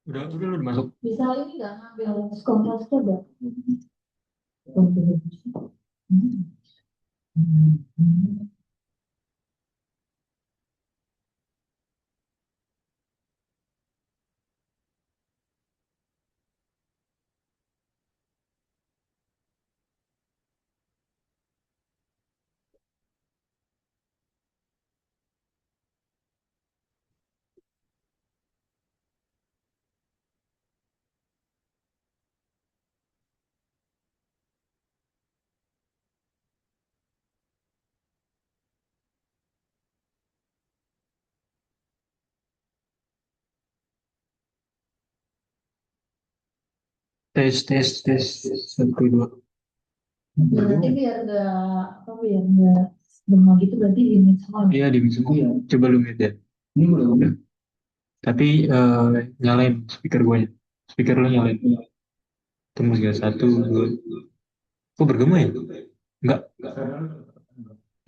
Udah lu masuk. Bisa ini nggak ngambil kontras coba? Tes satu dua. Berarti biar nggak apa biar nggak bengong gitu berarti ini semua. Iya di semua ya. Coba lu mute ya. Ini udah. Tapi nyalain speaker gue. Speaker lu nyalain. Tunggu sekitar satu dua. Kok bergema ya? Enggak.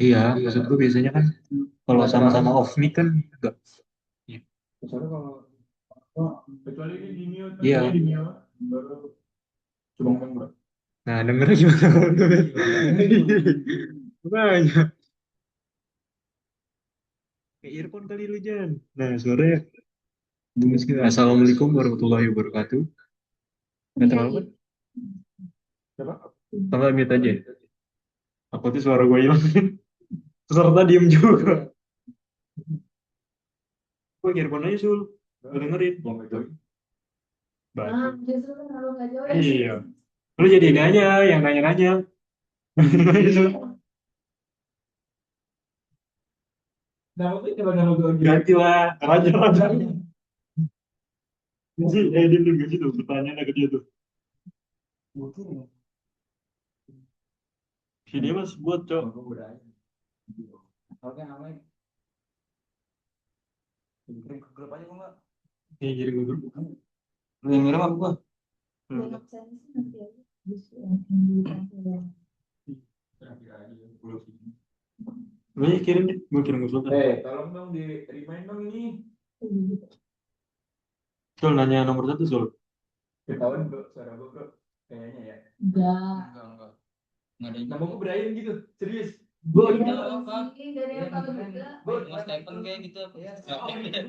Iya, maksud gue biasanya kan kalau sama-sama off mic kan enggak. Iya. Kecuali ini di mute, Iya. nanti di mute, baru coba ngomong bro. Nah, dengernya gimana kalau lu? Banyak. Kayak earphone kali lu, Jan. Nah, suaranya. Assalamualaikum warahmatullahi wabarakatuh. Nggak Iya, terlalu iya. kan? Siapa? Tambah mute aja. Aku tuh suara gue hilang. Peserta diem juga. Gue earphone aja, Sul. Gue dengerin. Ah, Batu. justru kan kalau nggak jauh ya. Iya. Lu jadi ini aja, yang nanya-nanya. Nah, itu coba nama gue Ganti lah. Raja. Sih, dia juga gitu. Pertanyaannya ke dia tuh. Si dia mas buat, Cok. Oke, namanya kirim ke grup aja nggak? Iya, jadi gue dulu. Lu yang ngirim apa gua? Dan absensi nanti aja. Justru yang di transfer ya. Lu aja kirim deh. Gue kirim ke Sultan. Tolong dong di remind dong ini. Sul, nanya nomor satu, Sul. Ketahuan bro, suara gua bro. Kayaknya ya. Enggak. Enggak. Nggak ada yang nama gua Brian gitu, serius. Gue Gua ada gitu apa? Gak ada yang tahu juga. Gua Mas Stephen kayak gitu. Iya.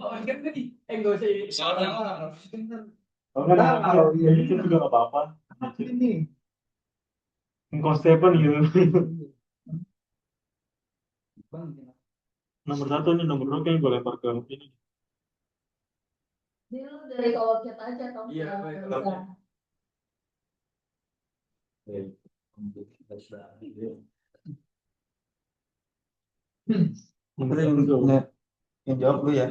Oh, kan tadi. Enggak usah. Soalnya Oh, nggak tahu. Iya, itu juga nggak apa-apa. ini. Engkau Stephen gitu. Bang, Nomor satu nih, nomor dua kayaknya gue lempar ke ini. Dia lu dari kolom chat aja atau iya, nggak baik. usah. Nomor Yang, satu, Sul. yang jawab lu ya.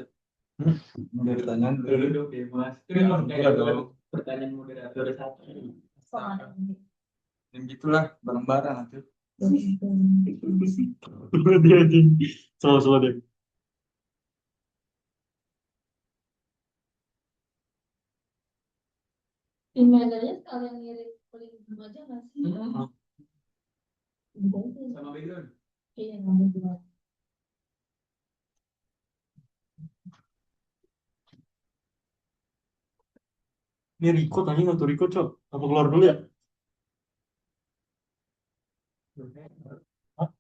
Hmm? Yang pertanyaan dulu dong, Mas. Itu kan harus kayak dong. Pertanyaan moderator satu. Sama ini. Yang gitulah, bareng-bareng nanti. Dia anjing. Selalu dia. Emailnya sekalian ngirim link aja nggak sih? Sama background. Iya, nomor dua. Ini Riko tanya nggak tuh Riko, Cok? Apa keluar dulu ya? Hah?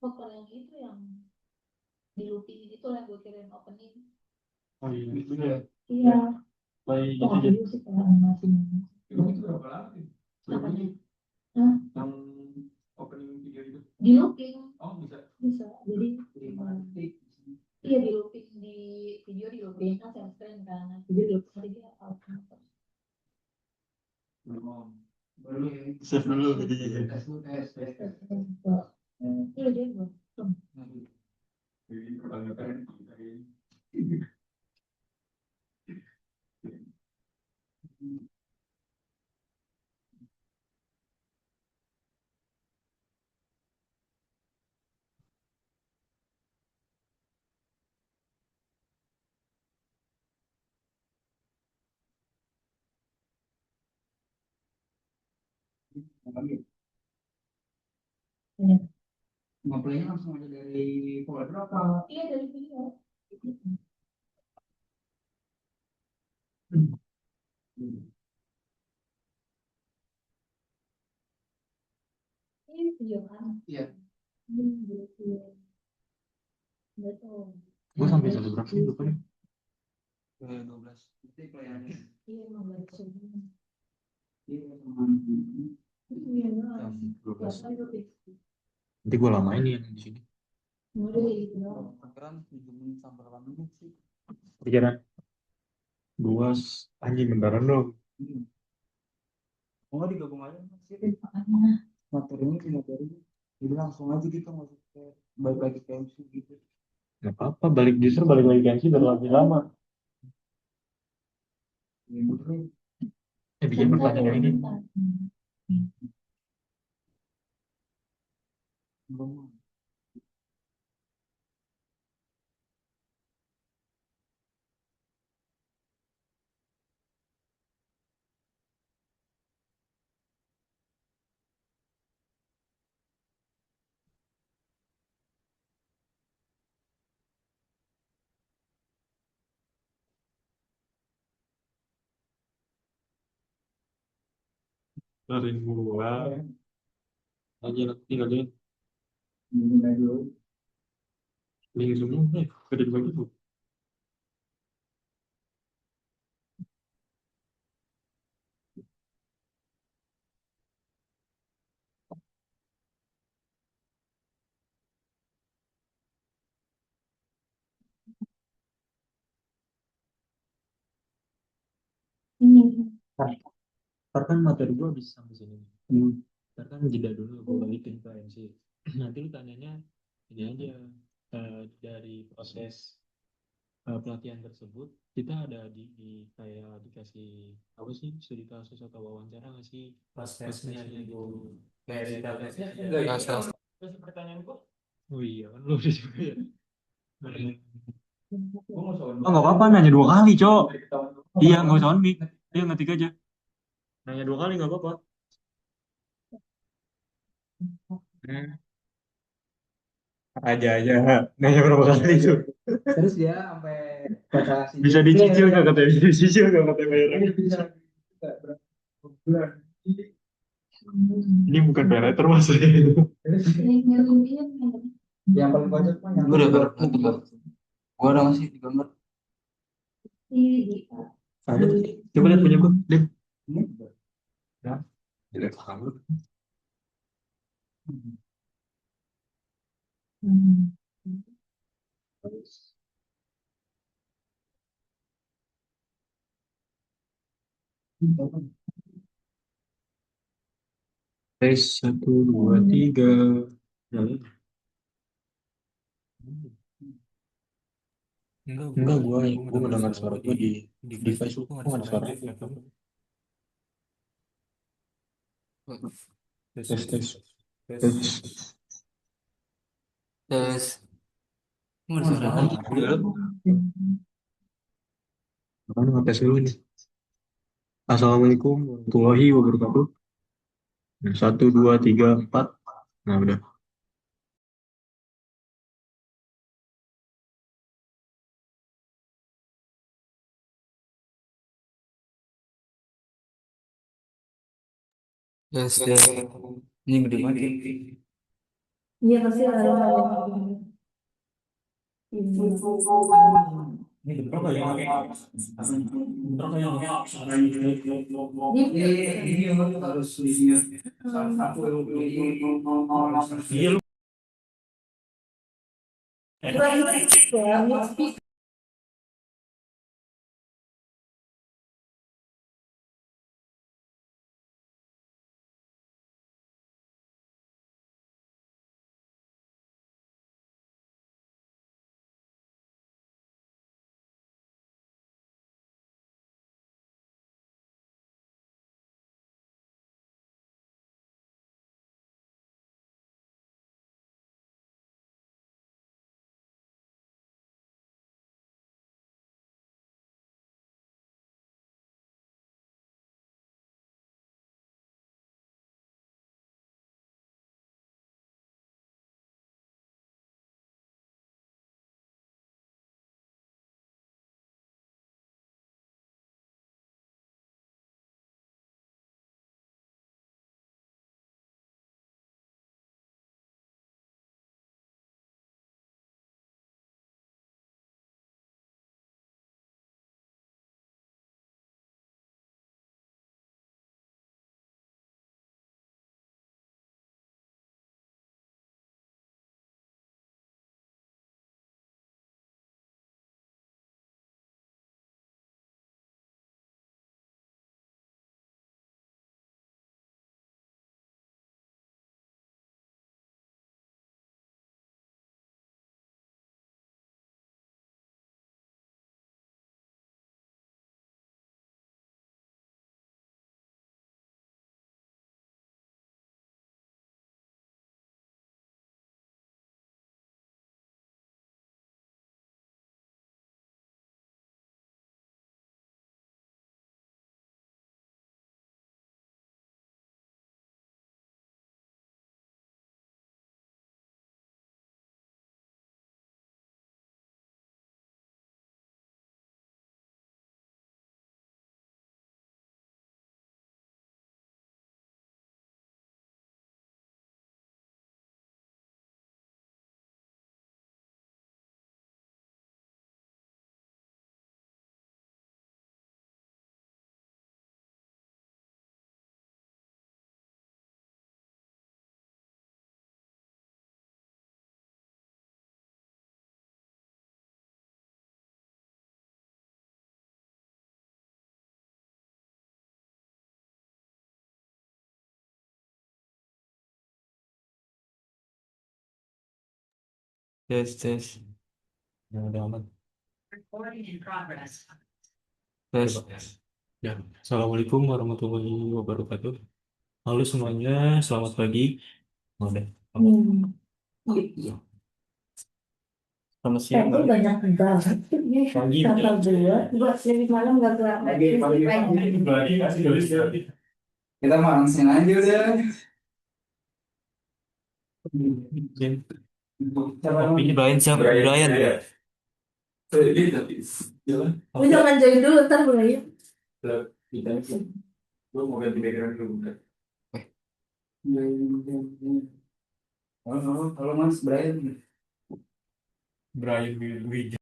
Oh, kalau yang itu yang di looping itu yang gue kirim opening. Oh iya, itu ya. Iya. Baik, Oh, gitu ada ya. juga sih kayak animasinya. Itu berapa lama sih? Apanya? Hah? Yang opening video itu. Di looping Oh, bisa. bisa. Jadi iya di looping di video di looping kan share screen kan. Video di looping jadi dia out. Baru Save dulu videonya. Iya dia gue. Jadi pertanyaan Iya. Ngeplaynya langsung aja dari folder berapa? Iya dari video. Ini video kan? Iya. Gitu. Betul. Gue sampai satu berapa sih lupa nih. Ke 12. Berarti playannya. Iya, 15 subuh. Iya, sama. Iya, Jam 12. Biasa itu fix. Nanti gue lamain nih yang di sini. Udah gitu doang. Perkiraan 7 menit sampai 8 menit sih. Pikiran gue anjing bentaran dong. Oh, nggak digabung aja sih. Makanya. Materinya sih materinya. Jadi langsung aja gitu nggak usah kayak balik lagi ke MC gitu. Gak apa-apa, justru balik lagi kan sih biar lebih lama. Ya, betul. Bikin pertanyaan ini. Belum. Dari gua aja nanti kalian Mulai dulu. link semua gede juga gitu. Ntar kan materi gua bisa sampai sini. Ntar kan jeda dulu gua balikin ke MC. Nanti lu tanyanya ini aja, dari proses pelatihan tersebut kita ada kayak dikasih apa sih, studi kasus atau wawancara nggak sih pas tesnya gitu, kayak di tesnya enggak ya? Terus pertanyaan gua, oh iya kan lu udah juga ya. Oh nggak apa-apa nanya dua kali cok, iya nggak usah on mic, dia ngetik aja, nanya dua kali nggak apa-apa. Hmm, aja nanya berapa kali itu, Terus dia sampai baca bisa dicicil nggak katanya, bisa dicicil nggak katanya bayarannya. bisa berapa bulan. Ini bukan paylater maksudnya itu. Yang paling banyak mah yang Udah gambar. gambar. Gua ada nggak sih di gambar? Ada tuh sih. Coba lihat punya gua. Lihat. Ini. Ya. Lihat kamu. Tes 1 2 3. Jalan. Enggak, gua mendengar suara gua di device lu kok nggak ada suara. Tes tes tes. Tes. Nggak ada suara lagi. Makanya ngetes dulu nih. Assalamualaikum warahmatullahi wabarakatuh. Nah, 1 2 3 4. Nah udah. Tes tes. Ini gede banget. Iya pasti ada Ini berapa ya? Berapa yang Ini harus lihat satu iya lu di Tes tes. Ya udah aman. Tes. Ya, Assalamualaikum warahmatullahi wabarakatuh. Halo semuanya, selamat pagi. Udah. Iya. Selamat siang, Tapi Mbak. banyak banget. Pagi. Tanggal 2, jadi malam nggak kelar. Kita mah langsung aja udah. Kopinya Brian siapa? Brian ya. Lu jangan join dulu, ntar mulai. Gue mau ganti background dulu. Halo Mas Brian. Brian Wijaya.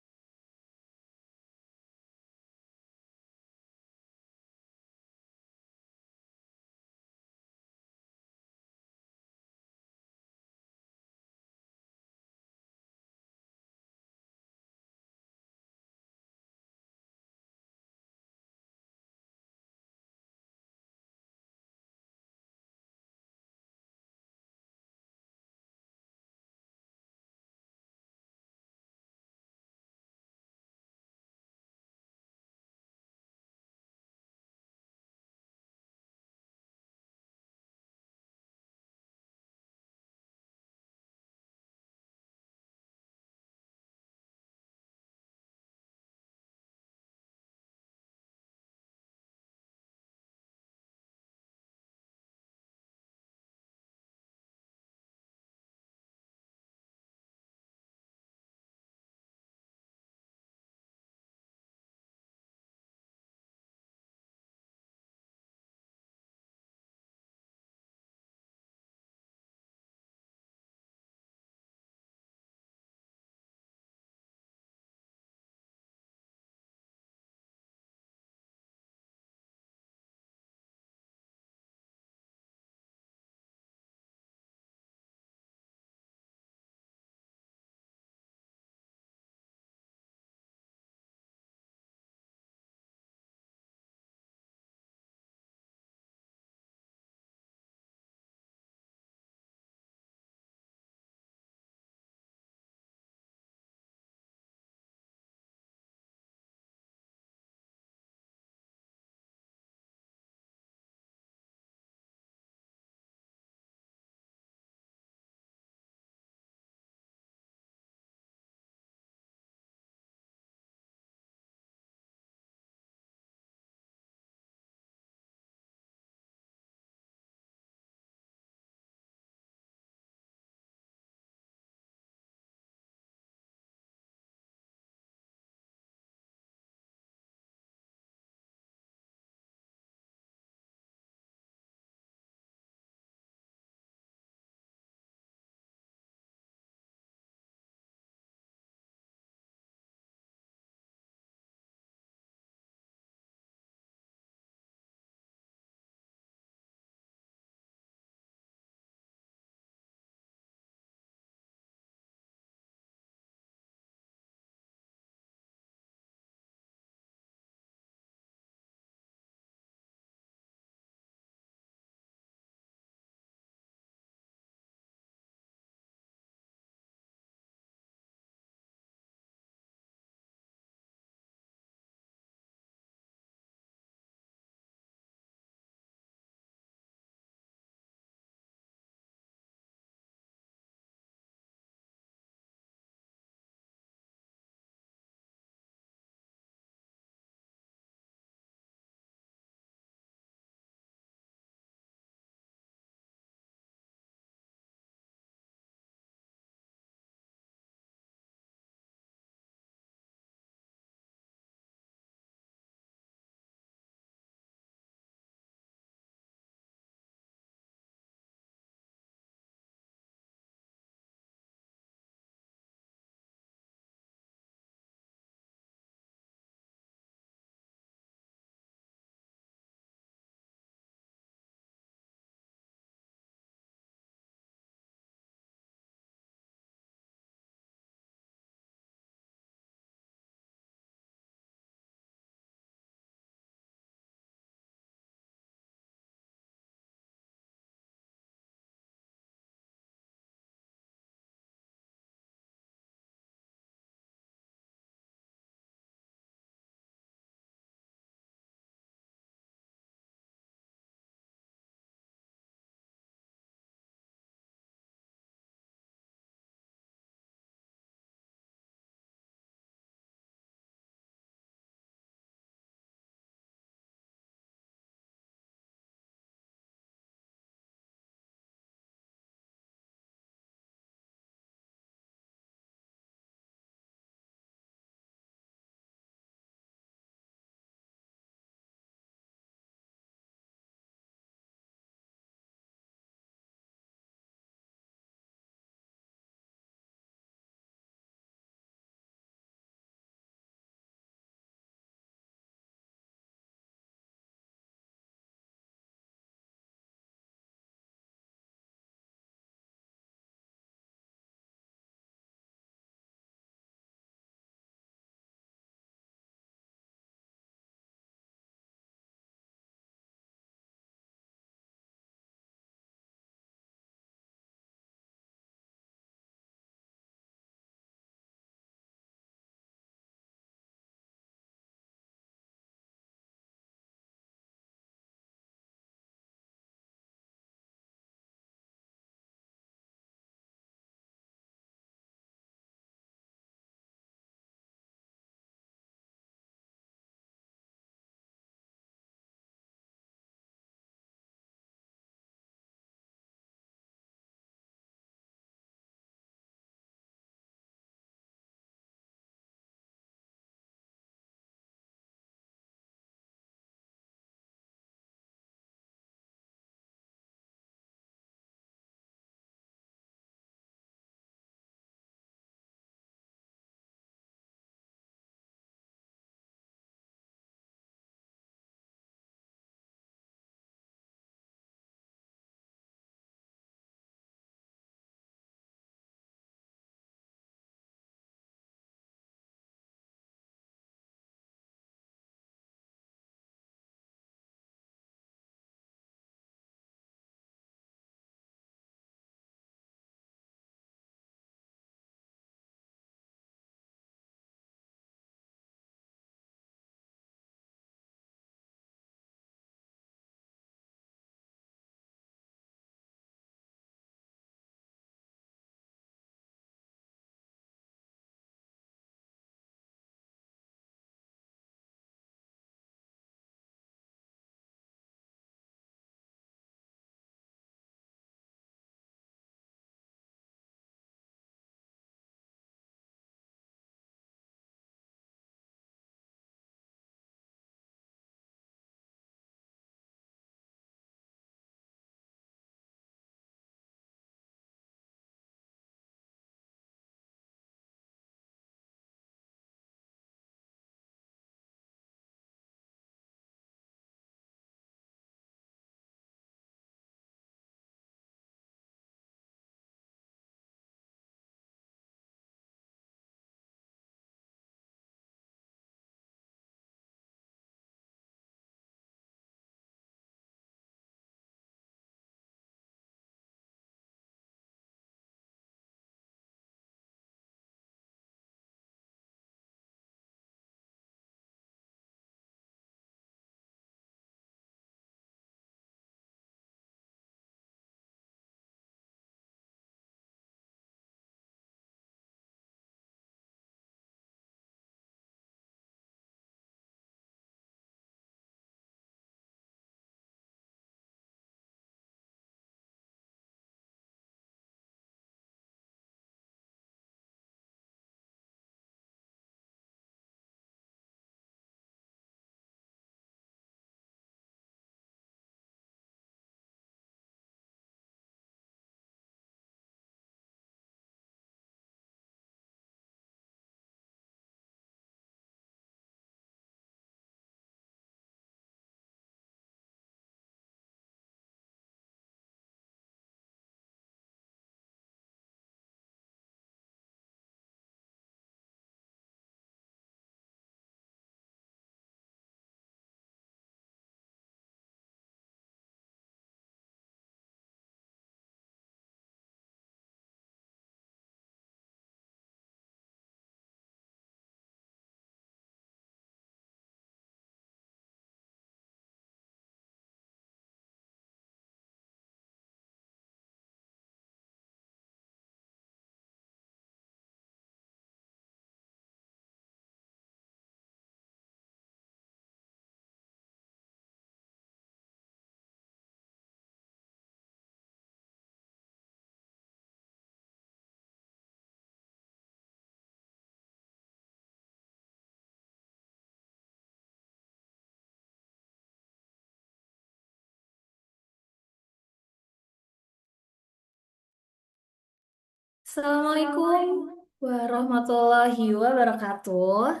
Assalamualaikum warahmatullahi wabarakatuh.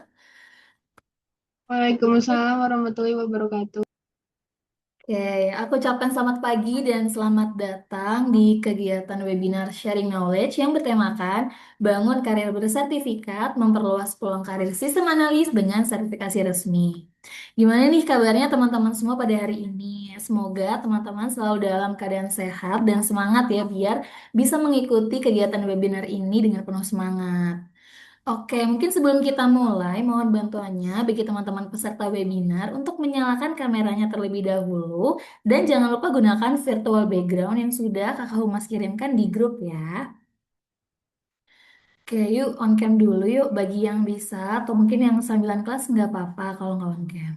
Waalaikumsalam warahmatullahi wabarakatuh. Oke, aku ucapkan selamat pagi dan selamat datang di kegiatan webinar Sharing Knowledge yang bertemakan Bangun Karir Bersertifikat, Memperluas Peluang Karir Sistem Analis dengan Sertifikasi Resmi. Gimana nih kabarnya teman-teman semua pada hari ini? Semoga teman-teman selalu dalam keadaan sehat dan semangat ya biar bisa mengikuti kegiatan webinar ini dengan penuh semangat. Oke, mungkin sebelum kita mulai, mohon bantuannya bagi teman-teman peserta webinar untuk menyalakan kameranya terlebih dahulu dan jangan lupa gunakan virtual background yang sudah Kakak Humas kirimkan di grup ya. Oke, yuk on cam dulu yuk bagi yang bisa atau mungkin yang sambilan kelas nggak apa-apa kalau nggak on cam.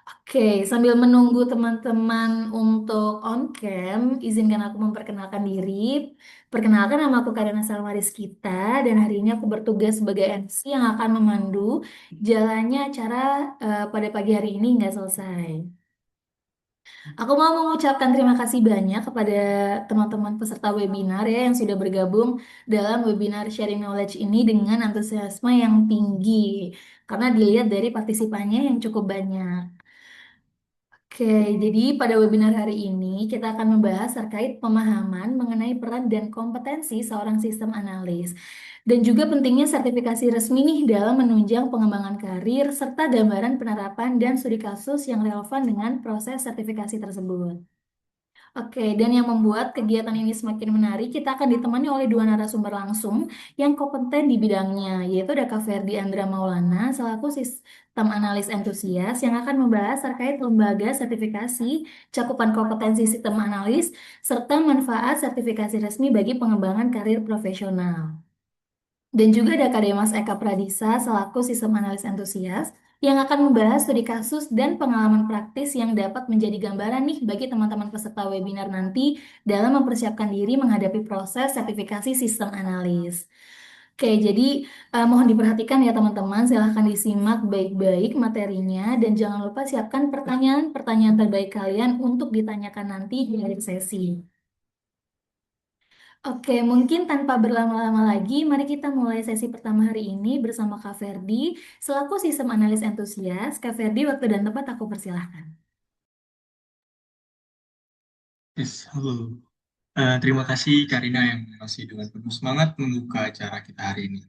Oke, sambil menunggu teman-teman untuk on cam, izinkan aku memperkenalkan diri. Perkenalkan, nama aku Karina Salma Rizkita dan hari ini aku bertugas sebagai MC yang akan memandu jalannya acara pada pagi hari ini nggak selesai. Aku mau mengucapkan terima kasih banyak kepada teman-teman peserta webinar ya yang sudah bergabung dalam webinar Sharing Knowledge ini dengan antusiasme yang tinggi karena dilihat dari partisipannya yang cukup banyak. Oke, jadi pada webinar hari ini kita akan membahas terkait pemahaman mengenai peran dan kompetensi seorang sistem analis dan juga pentingnya sertifikasi resmi nih dalam menunjang pengembangan karir serta gambaran penerapan dan studi kasus yang relevan dengan proses sertifikasi tersebut. Oke, dan yang membuat kegiatan ini semakin menarik, kita akan ditemani oleh dua narasumber langsung yang kompeten di bidangnya, yaitu ada Kak Ferdi Andra Maulana, selaku sistem analis entusias yang akan membahas terkait lembaga sertifikasi, cakupan kompetensi sistem analis, serta manfaat sertifikasi resmi bagi pengembangan karir profesional. Dan juga ada Kak Demas Eka Pradisa selaku sistem analis entusias yang akan membahas studi kasus dan pengalaman praktis yang dapat menjadi gambaran nih bagi teman-teman peserta webinar nanti dalam mempersiapkan diri menghadapi proses sertifikasi sistem analis. Oke, jadi mohon diperhatikan ya teman-teman, silahkan disimak baik-baik materinya dan jangan lupa siapkan pertanyaan-pertanyaan terbaik kalian untuk ditanyakan nanti di akhir sesi. Oke, mungkin tanpa berlama-lama lagi, mari kita mulai sesi pertama hari ini bersama Kak Ferdi, selaku sistem analis entusias. Kak Ferdi, waktu dan tempat aku persilahkan. Yes, halo. Terima kasih Karina yang masih dengan penuh semangat membuka acara kita hari ini.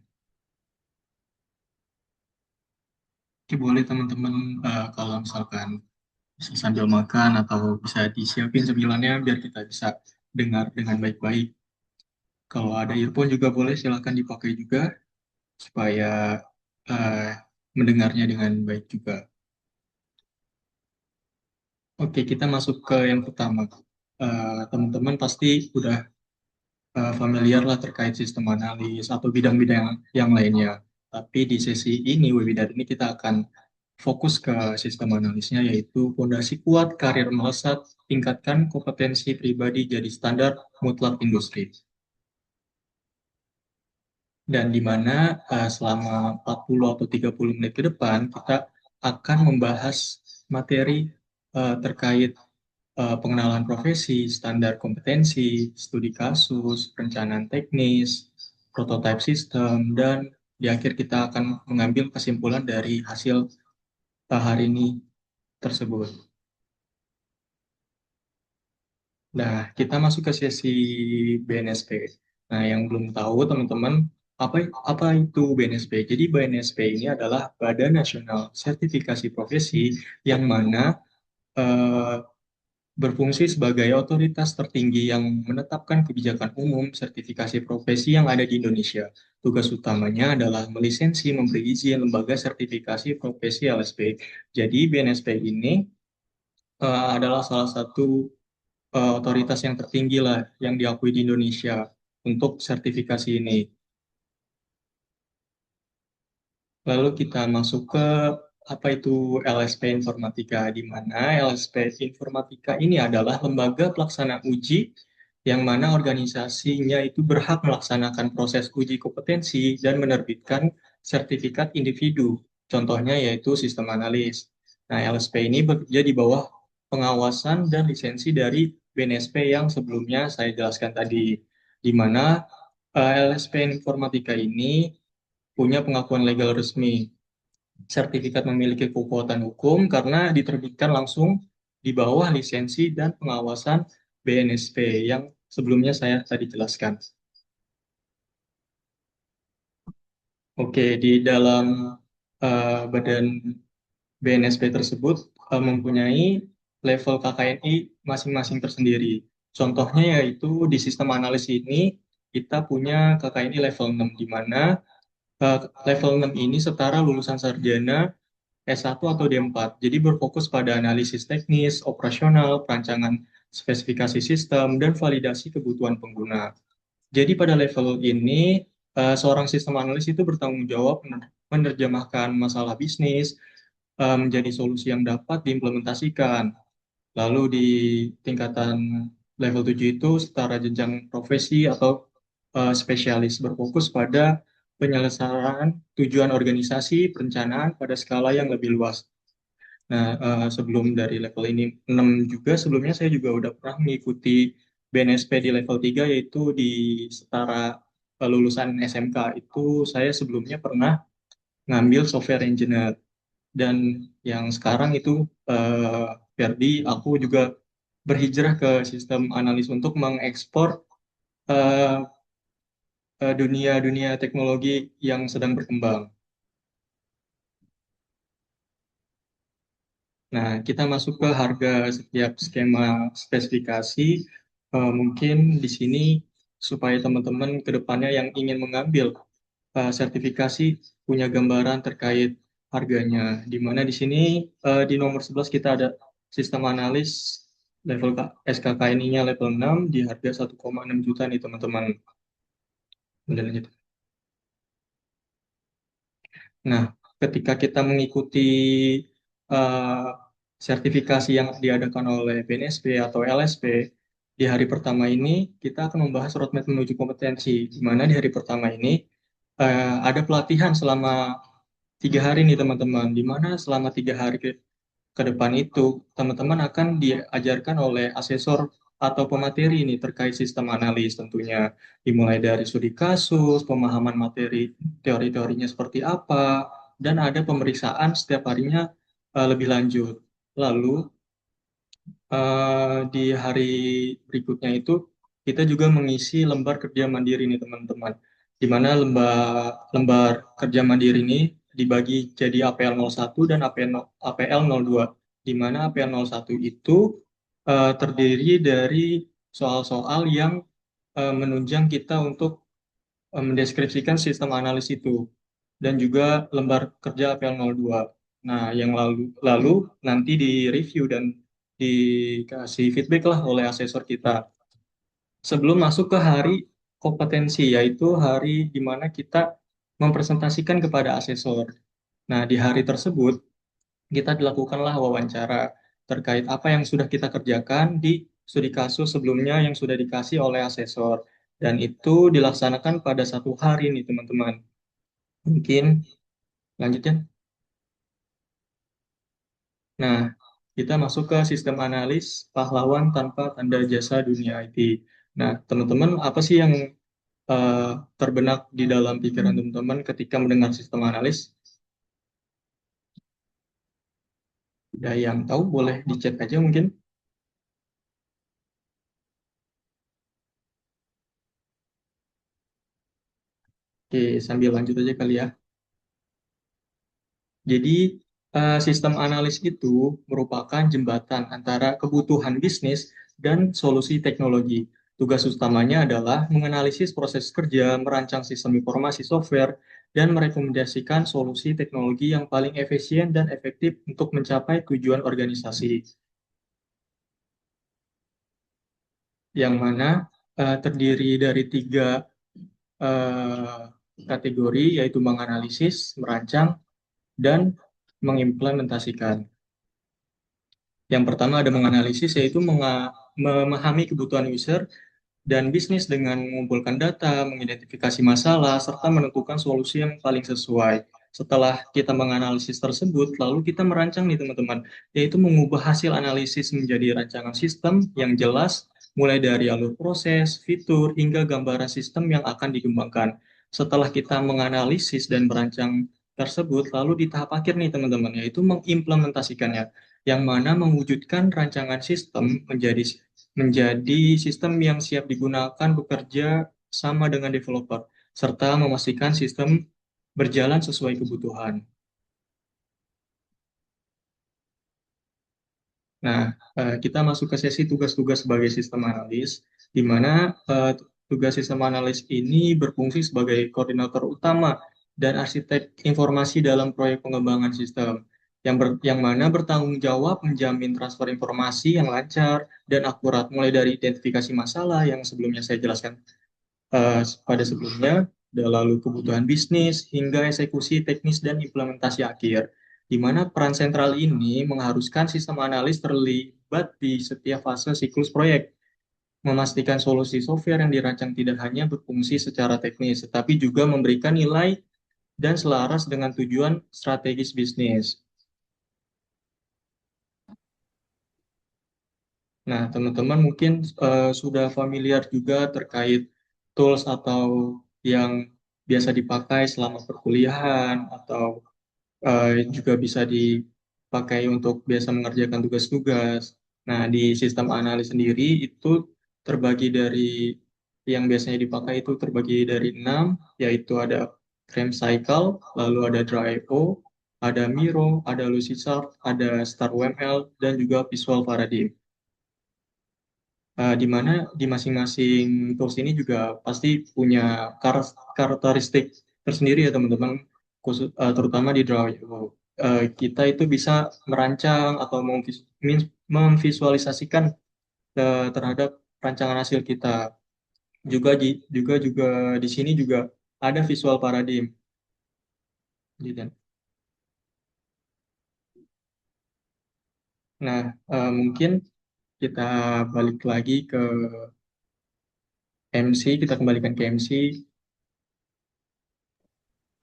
Oke, boleh teman-teman kalau misalkan bisa sambil makan atau bisa disiapin cemilannya biar kita bisa dengar dengan baik-baik. Kalau ada earphone juga boleh silakan dipakai juga supaya eh, mendengarnya dengan baik juga. Oke, kita masuk ke yang pertama. Teman-teman pasti udah familiar lah terkait sistem analis atau bidang-bidang yang lainnya. Tapi di sesi ini, webinar ini kita akan fokus ke sistem analisnya yaitu fondasi kuat karir melesat, tingkatkan kompetensi pribadi jadi standar mutlak industri. Dan di mana selama 40 atau 30 menit ke depan kita akan membahas materi terkait pengenalan profesi, standar kompetensi, studi kasus, perencanaan teknis, prototype sistem, dan di akhir kita akan mengambil kesimpulan dari hasil hari ini tersebut. Nah, kita masuk ke sesi BNSP. Nah, yang belum tahu teman-teman, apa apa itu BNSP? Jadi BNSP ini adalah Badan Nasional Sertifikasi Profesi yang mana eh, berfungsi sebagai otoritas tertinggi yang menetapkan kebijakan umum sertifikasi profesi yang ada di Indonesia. Tugas utamanya adalah melisensi, memberi izin lembaga sertifikasi profesi LSP. Jadi BNSP ini adalah salah satu otoritas yang tertinggi lah yang diakui di Indonesia untuk sertifikasi ini. Lalu kita masuk ke apa itu LSP Informatika, di mana LSP Informatika ini adalah lembaga pelaksana uji yang mana organisasinya itu berhak melaksanakan proses uji kompetensi dan menerbitkan sertifikat individu. Contohnya yaitu sistem analis. Nah, LSP ini bekerja di bawah pengawasan dan lisensi dari BNSP yang sebelumnya saya jelaskan tadi, di mana LSP Informatika ini punya pengakuan legal resmi. Sertifikat memiliki kekuatan hukum karena diterbitkan langsung di bawah lisensi dan pengawasan BNSP yang sebelumnya saya tadi jelaskan. Oke, di dalam badan BNSP tersebut mempunyai level KKNI masing-masing tersendiri. Contohnya yaitu di sistem analis ini kita punya KKNI level 6 di mana level 6 ini setara lulusan sarjana S1 atau D4. Jadi berfokus pada analisis teknis, operasional, perancangan spesifikasi sistem, dan validasi kebutuhan pengguna. Jadi pada level ini, seorang sistem analis itu bertanggung jawab menerjemahkan masalah bisnis menjadi solusi yang dapat diimplementasikan. Lalu di tingkatan level 7 itu setara jenjang profesi atau spesialis berfokus pada penyelesaian tujuan organisasi perencanaan pada skala yang lebih luas. Nah, sebelum dari level ini 6 juga, sebelumnya saya juga udah pernah mengikuti BNSP di level 3 yaitu di setara lulusan SMK. Itu saya sebelumnya pernah ngambil software engineer. Dan yang sekarang itu Verdi, aku juga berhijrah ke sistem analis untuk mengekspor eh, dunia-dunia teknologi yang sedang berkembang. Nah, kita masuk ke harga setiap skema spesifikasi. Mungkin di sini supaya teman-teman ke depannya yang ingin mengambil sertifikasi punya gambaran terkait harganya. Di mana di sini di nomor 11 kita ada sistem analis level SKKNI-nya level 6 di harga 1,6 juta nih teman-teman. Udah lanjut. Nah, ketika kita mengikuti eh, sertifikasi yang diadakan oleh BNSP atau LSP, di hari pertama ini kita akan membahas roadmap menuju kompetensi, di mana di hari pertama ini ada pelatihan selama 3 hari nih teman-teman, di mana selama 3 hari ke depan itu teman-teman akan diajarkan oleh asesor atau pemateri ini terkait sistem analis tentunya, dimulai dari studi kasus, pemahaman materi, teori-teorinya seperti apa, dan ada pemeriksaan setiap harinya lebih lanjut. Lalu di hari berikutnya itu kita juga mengisi lembar kerja mandiri nih teman-teman, di mana lembar kerja mandiri ini dibagi jadi APL 01 dan APL 02, di mana APL 01 itu terdiri dari soal-soal yang menunjang kita untuk mendeskripsikan sistem analis itu, dan juga lembar kerja APL 02. Nah, yang lalu nanti di-review dan dikasih feedback lah oleh asesor kita. Sebelum masuk ke hari kompetensi, yaitu hari di mana kita mempresentasikan kepada asesor. Nah, di hari tersebut kita dilakukanlah wawancara terkait apa yang sudah kita kerjakan di studi kasus sebelumnya yang sudah dikasih oleh asesor. Dan itu dilaksanakan pada 1 hari nih teman-teman. Mungkin lanjutnya. Nah, kita masuk ke sistem analis pahlawan tanpa tanda jasa dunia IT. Nah, teman-teman, apa sih yang eh, terbenak di dalam pikiran teman-teman ketika mendengar sistem analis? Ya, yang tahu boleh di chat aja mungkin. Oke, sambil lanjut aja kali ya. Jadi, sistem analis itu merupakan jembatan antara kebutuhan bisnis dan solusi teknologi. Tugas utamanya adalah menganalisis proses kerja, merancang sistem informasi software, dan merekomendasikan solusi teknologi yang paling efisien dan efektif untuk mencapai tujuan organisasi. Yang mana terdiri dari 3 kategori, yaitu menganalisis, merancang, dan mengimplementasikan. Yang pertama ada menganalisis, yaitu memahami kebutuhan user dan bisnis dengan mengumpulkan data, mengidentifikasi masalah, serta menentukan solusi yang paling sesuai. Setelah kita menganalisis tersebut, lalu kita merancang nih teman-teman, yaitu mengubah hasil analisis menjadi rancangan sistem yang jelas mulai dari alur proses, fitur, hingga gambaran sistem yang akan dikembangkan. Setelah kita menganalisis dan merancang tersebut, lalu di tahap akhir nih teman-teman, yaitu mengimplementasikannya, yang mana mewujudkan rancangan sistem menjadi sistem yang siap digunakan bekerja sama dengan developer, serta memastikan sistem berjalan sesuai kebutuhan. Nah, kita masuk ke sesi tugas-tugas sebagai sistem analis, di mana tugas sistem analis ini berfungsi sebagai koordinator utama dan arsitek informasi dalam proyek pengembangan sistem, yang mana bertanggung jawab menjamin transfer informasi yang lancar dan akurat, mulai dari identifikasi masalah yang sebelumnya saya jelaskan pada sebelumnya, dan lalu kebutuhan bisnis, hingga eksekusi teknis dan implementasi akhir, di mana peran sentral ini mengharuskan sistem analis terlibat di setiap fase siklus proyek, memastikan solusi software yang dirancang tidak hanya berfungsi secara teknis, tetapi juga memberikan nilai dan selaras dengan tujuan strategis bisnis. Nah, teman-teman mungkin sudah familiar juga terkait tools atau yang biasa dipakai selama perkuliahan atau juga bisa dipakai untuk biasa mengerjakan tugas-tugas. Nah, di sistem analis sendiri itu terbagi dari yang biasanya dipakai itu terbagi dari 6, yaitu ada Frame Cycle, lalu ada Draw.io, ada Miro, ada Lucidchart, ada StarWML, dan juga Visual Paradigm. Di mana di masing-masing tools ini juga pasti punya karakteristik tersendiri ya teman-teman, khusus terutama di Draw.io. Kita itu bisa merancang atau memvisualisasikan terhadap rancangan hasil kita. Juga di sini juga ada visual paradigm. Gitu. Nah, mungkin kita balik lagi ke MC, kita kembalikan ke MC.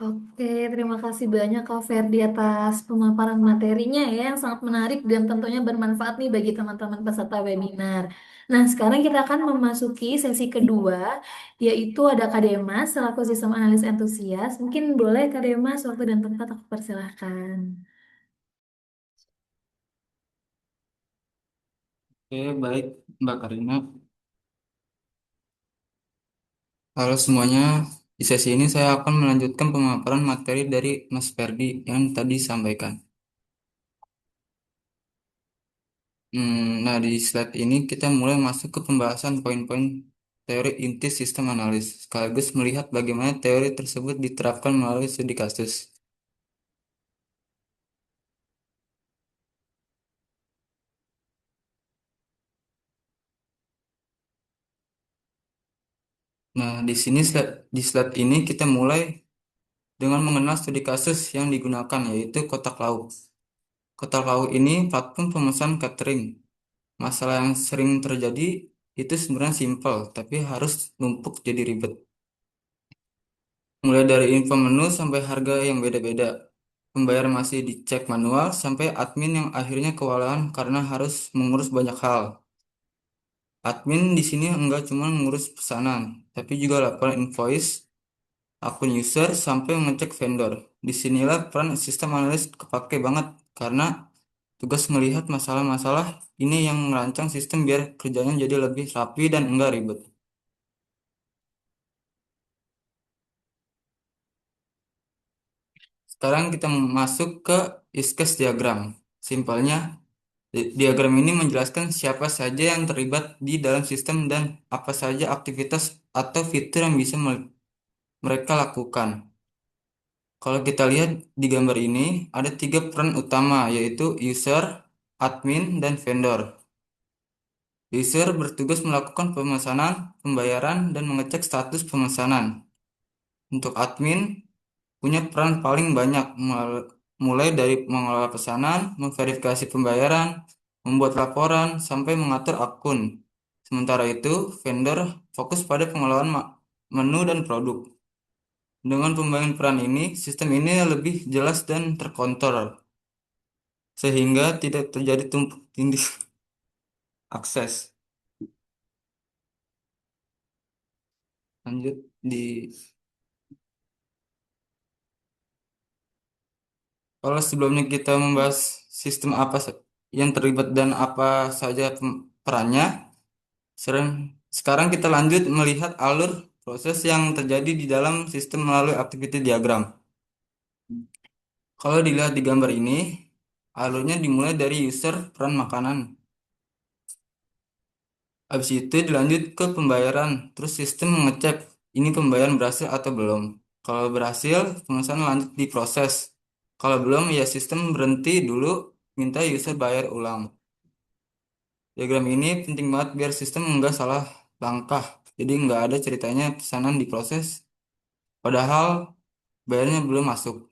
Oke, terima kasih banyak Kak Ferdi atas pemaparan materinya ya yang sangat menarik dan tentunya bermanfaat nih bagi teman-teman peserta webinar. Nah, sekarang kita akan memasuki sesi kedua, yaitu ada Kak Demas selaku sistem analis entusias. Mungkin boleh Kak Demas, waktu dan tempat aku persilahkan. Oke, baik Mbak Karina. Halo semuanya, di sesi ini saya akan melanjutkan pemaparan materi dari Mas Ferdi yang tadi sampaikan. Nah, di slide ini kita mulai masuk ke pembahasan poin-poin teori inti sistem analis, sekaligus melihat bagaimana teori tersebut diterapkan melalui studi kasus. Nah, di slide ini kita mulai dengan mengenal studi kasus yang digunakan, yaitu Kotak Lauk. Kotak Lauk ini platform pemesan catering. Masalah yang sering terjadi itu sebenarnya simpel, tapi harus numpuk jadi ribet. Mulai dari info menu sampai harga yang beda-beda. Pembayaran masih dicek manual sampai admin yang akhirnya kewalahan karena harus mengurus banyak hal. Admin di sini enggak cuma mengurus pesanan, tapi juga laporan invoice, akun user, sampai mengecek vendor. Disinilah peran sistem analis kepake banget karena tugas melihat masalah-masalah ini yang merancang sistem biar kerjanya jadi lebih rapi dan enggak ribet. Sekarang kita masuk ke use case diagram. Simpelnya, diagram ini menjelaskan siapa saja yang terlibat di dalam sistem dan apa saja aktivitas atau fitur yang bisa mereka lakukan. Kalau kita lihat di gambar ini, ada tiga peran utama, yaitu user, admin, dan vendor. User bertugas melakukan pemesanan, pembayaran, dan mengecek status pemesanan. Untuk admin, punya peran paling banyak, mulai dari mengelola pesanan, memverifikasi pembayaran, membuat laporan, sampai mengatur akun. Sementara itu, vendor fokus pada pengelolaan menu dan produk. Dengan pembagian peran ini, sistem ini lebih jelas dan terkontrol, sehingga tidak terjadi tumpuk tindih akses. Lanjut di kalau sebelumnya kita membahas sistem apa yang terlibat dan apa saja perannya, sekarang kita lanjut melihat alur proses yang terjadi di dalam sistem melalui activity diagram. Kalau dilihat di gambar ini, alurnya dimulai dari user peran makanan. Habis itu dilanjut ke pembayaran, terus sistem mengecek ini pembayaran berhasil atau belum. Kalau berhasil, pemesanan lanjut diproses. Kalau belum, ya sistem berhenti dulu, minta user bayar ulang. Diagram ini penting banget biar sistem nggak salah langkah. Jadi nggak ada ceritanya pesanan diproses, padahal bayarnya belum masuk.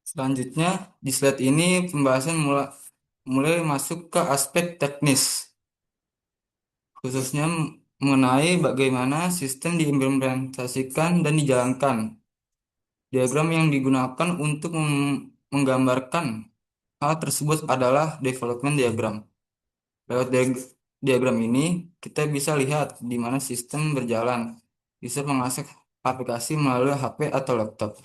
Selanjutnya, di slide ini pembahasan mulai masuk ke aspek teknis, khususnya mengenai bagaimana sistem diimplementasikan dan dijalankan. Diagram yang digunakan untuk menggambarkan hal tersebut adalah development diagram. Lewat diagram ini, kita bisa lihat di mana sistem berjalan, bisa mengakses aplikasi melalui HP atau laptop.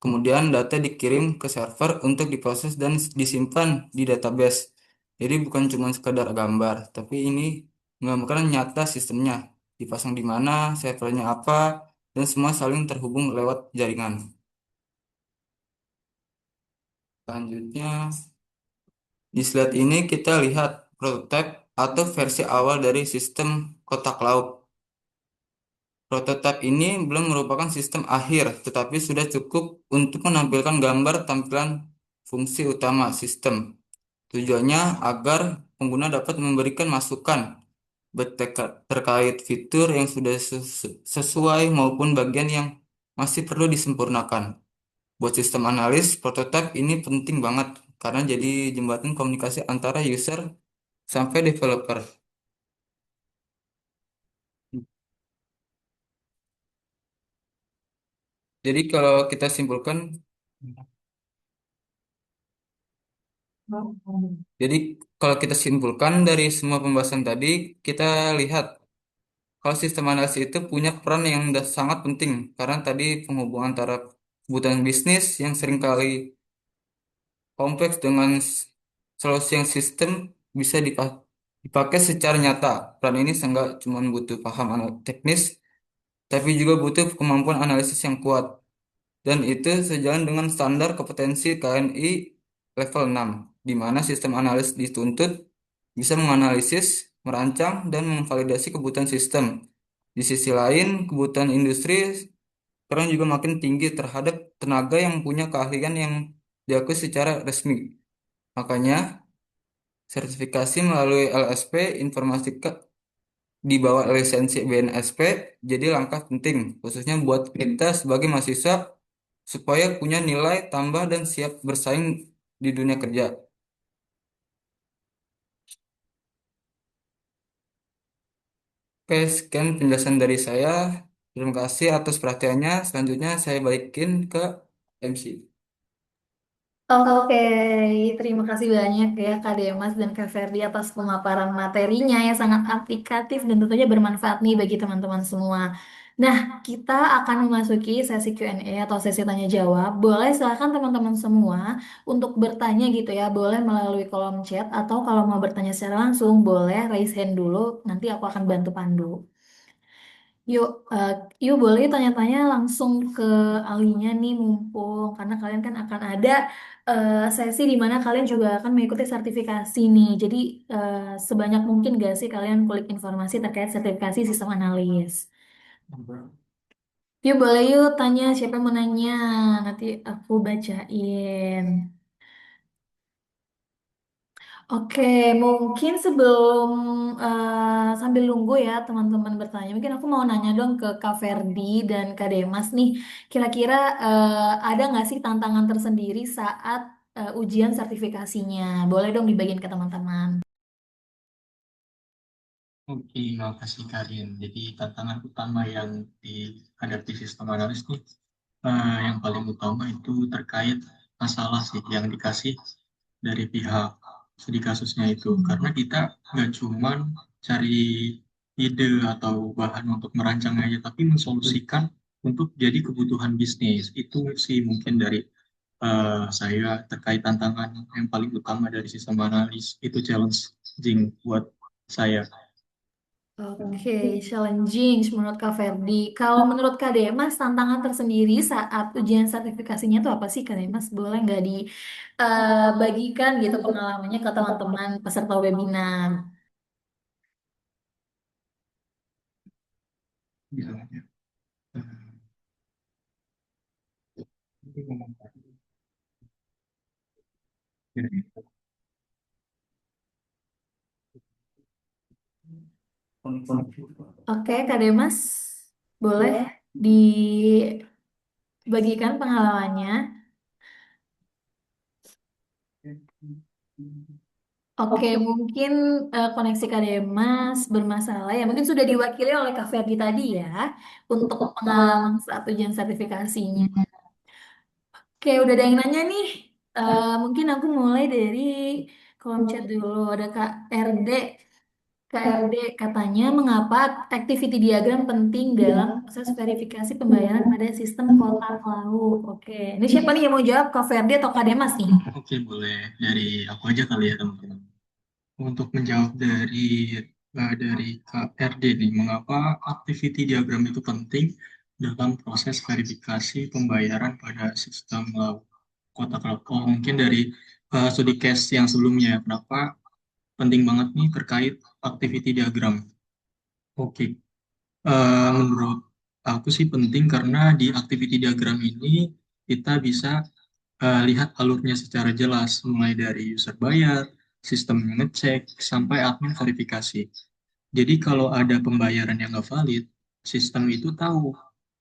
Kemudian data dikirim ke server untuk diproses dan disimpan di database. Jadi bukan cuma sekedar gambar, tapi ini menggambarkan nyata sistemnya, dipasang di mana, servernya apa, dan semua saling terhubung lewat jaringan. Selanjutnya, di slide ini kita lihat prototipe atau versi awal dari sistem kotak laut. Prototipe ini belum merupakan sistem akhir, tetapi sudah cukup untuk menampilkan gambar tampilan fungsi utama sistem. Tujuannya agar pengguna dapat memberikan masukan terkait fitur yang sudah sesuai maupun bagian yang masih perlu disempurnakan. Buat sistem analis, prototipe ini penting banget karena jadi jembatan komunikasi antara user sampai developer. Jadi kalau kita simpulkan, jadi kalau kita simpulkan dari semua pembahasan tadi, kita lihat kalau sistem analisis itu punya peran yang sangat penting karena tadi penghubungan antara kebutuhan bisnis yang seringkali kompleks dengan solusi yang sistem bisa dipakai secara nyata. Peran ini nggak cuma butuh paham teknis, tapi juga butuh kemampuan analisis yang kuat. Dan itu sejalan dengan standar kompetensi KNI level 6, di mana sistem analis dituntut bisa menganalisis, merancang, dan memvalidasi kebutuhan sistem. Di sisi lain, kebutuhan industri sekarang juga makin tinggi terhadap tenaga yang punya keahlian yang diakui secara resmi. Makanya, sertifikasi melalui LSP informatika di bawah lisensi BNSP jadi langkah penting, khususnya buat kita sebagai mahasiswa supaya punya nilai tambah dan siap bersaing di dunia kerja. Oke, sekian penjelasan dari saya. Terima kasih atas perhatiannya. Selanjutnya saya balikin ke MC. Oke, terima kasih banyak ya Kak Demas dan Kak Ferdi atas pemaparan materinya yang sangat aplikatif dan tentunya bermanfaat nih bagi teman-teman semua. Nah, kita akan memasuki sesi Q&A atau sesi tanya jawab. Boleh silakan teman-teman semua untuk bertanya gitu ya, boleh melalui kolom chat atau kalau mau bertanya secara langsung boleh raise hand dulu, nanti aku akan bantu pandu. Yuk, eh, yuk boleh tanya-tanya langsung ke ahlinya nih mumpung karena kalian kan akan ada sesi di mana kalian juga akan mengikuti sertifikasi nih. Jadi sebanyak mungkin gak sih kalian kulik informasi terkait sertifikasi sistem analis. Yuk boleh yuk tanya siapa yang mau nanya. Nanti aku bacain. Oke, mungkin sebelum sambil nunggu ya teman-teman bertanya, mungkin aku mau nanya dong ke Kak Ferdi dan Kak Demas nih, kira-kira ada nggak sih tantangan tersendiri saat ujian sertifikasinya? Boleh dong dibagiin ke teman-teman. Oke, makasih Karin. Jadi tantangan utama yang dihadapi sistem analis tuh yang paling utama itu terkait masalah sih yang dikasih dari pihak studi kasusnya itu. Karena kita nggak cuman cari ide atau bahan untuk merancang aja, tapi mensolusikan untuk jadi kebutuhan bisnis. Itu sih mungkin dari saya terkait tantangan yang paling utama dari sistem analis. Itu challenging buat saya. Oke, challenging menurut Kak Ferdi. Kalau menurut Kak Demas, tantangan tersendiri saat ujian sertifikasinya itu apa sih Kak Demas? Boleh nggak dibagikan gitu pengalamannya ke teman-teman peserta webinar? Misalnya, ini ngomong Oke, Kak Demas, boleh dibagikan pengalamannya? Oke, mungkin koneksi Kak Demas bermasalah ya. Mungkin sudah diwakili oleh Kak Ferdi tadi ya untuk pengalaman saat ujian sertifikasinya. Oke, udah ada yang nanya nih. Mungkin aku mulai dari kolom chat dulu. Ada Kak RD. Kak RD katanya mengapa activity diagram penting dalam proses verifikasi pembayaran pada sistem kotak lauk. Oke, ini siapa nih yang mau jawab? Kak Ferdi atau Kak Demas nih? Oke, boleh dari aku aja kali ya teman-teman. Untuk menjawab dari KRD nih, mengapa activity diagram itu penting dalam proses verifikasi pembayaran pada sistem kotak lauk? Oh, mungkin dari studi case yang sebelumnya, kenapa penting banget nih terkait activity diagram? Oke, menurut aku sih penting karena di activity diagram ini kita bisa lihat alurnya secara jelas, mulai dari user bayar, sistem ngecek, sampai admin verifikasi. Jadi kalau ada pembayaran yang nggak valid, sistem itu tahu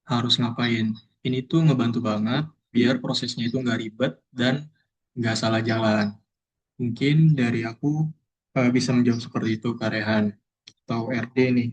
harus ngapain. Ini tuh ngebantu banget biar prosesnya itu nggak ribet dan nggak salah jalan. Mungkin dari aku bisa menjawab seperti itu, Kak Rehan atau RD nih.